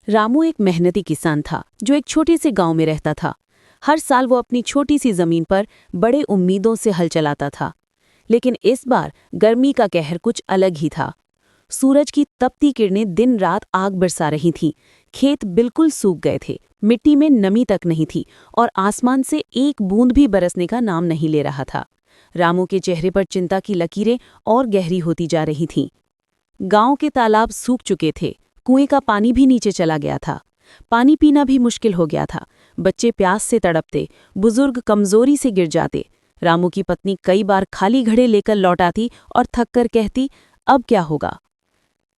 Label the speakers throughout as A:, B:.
A: रामू एक मेहनती किसान था जो एक छोटे से गांव में रहता था। हर साल वो अपनी छोटी सी जमीन पर बड़े उम्मीदों से हल चलाता था। लेकिन इस बार गर्मी का कहर कुछ अलग ही था। सूरज की तपती किरणें दिन रात आग बरसा रही थीं। खेत बिल्कुल सूख गए थे, मिट्टी में नमी तक नहीं थी और आसमान से एक बूंद भी बरसने का नाम नहीं ले रहा था। रामू के चेहरे पर चिंता की लकीरें और गहरी होती जा रही थीं। गांव के तालाब सूख चुके थे, कुएं का पानी भी नीचे चला गया था। पानी पीना भी मुश्किल हो गया था। बच्चे प्यास से तड़पते, बुजुर्ग कमजोरी से गिर जाते। रामू की पत्नी कई बार खाली घड़े लेकर लौट आती और थक कर कहती, अब क्या होगा।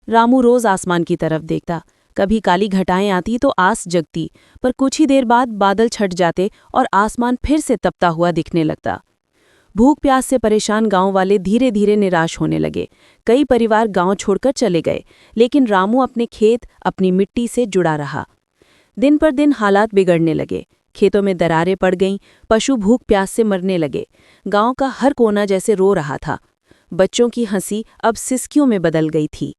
A: रामू रोज आसमान की तरफ देखता। कभी काली घटाएं आती तो आस जगती, पर कुछ ही देर बाद बादल छट जाते और आसमान फिर से तपता हुआ दिखने लगता। भूख प्यास से परेशान गांव वाले धीरे धीरे निराश होने लगे। कई परिवार गांव छोड़कर चले गए, लेकिन रामू अपने खेत, अपनी मिट्टी से जुड़ा रहा। दिन पर दिन हालात बिगड़ने लगे। खेतों में दरारें पड़ गईं, पशु भूख प्यास से मरने लगे। गांव का हर कोना जैसे रो रहा था। बच्चों की हंसी अब सिसकियों में बदल गई थी।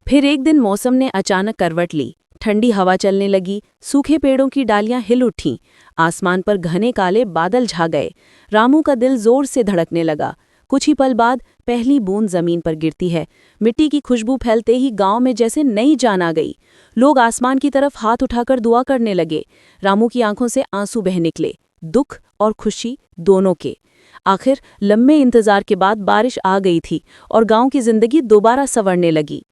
A: फिर एक दिन मौसम ने अचानक करवट ली। ठंडी हवा चलने लगी, सूखे पेड़ों की डालियां हिल उठीं, आसमान पर घने काले बादल छा गए। रामू का दिल जोर से धड़कने लगा। कुछ ही पल बाद पहली बूंद जमीन पर गिरती है। मिट्टी की खुशबू फैलते ही गांव में जैसे नई जान आ गई। लोग आसमान की तरफ हाथ उठाकर दुआ करने लगे। रामू की आंखों से आंसू बह निकले, दुख और खुशी दोनों के। आखिर लंबे इंतजार के बाद बारिश आ गई थी और गांव की जिंदगी दोबारा संवरने लगी।